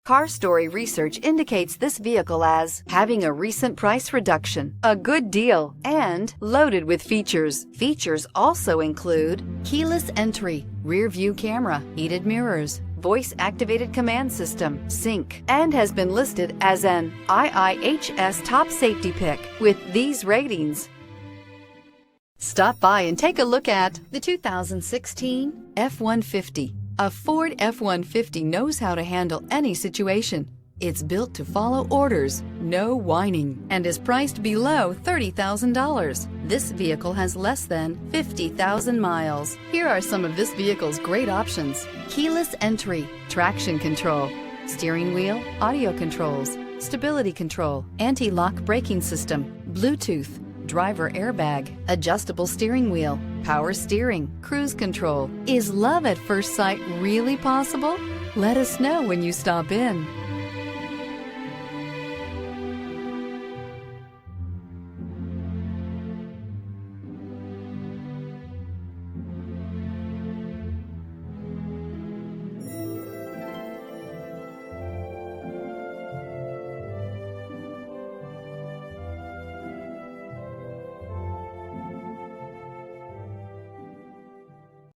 Car Story research indicates this vehicle as having a recent price reduction, a good deal, and loaded with features. Features also include keyless entry, rear view camera, heated mirrors, voice-activated command system, sync, and has been listed as an IIHS top safety pick with these ratings. Stop by and take a look at the 2016 F-150. A Ford F-150 knows how to handle any situation. It's built to follow orders, no whining, and is priced below $30,000. This vehicle has less than 50,000 miles. Here are some of this vehicle's great options: keyless entry, traction control, steering wheel audio controls, stability control, anti-lock braking system, Bluetooth, driver airbag, adjustable steering wheel, power steering, cruise control. Is love at first sight really possible? Let us know when you stop in.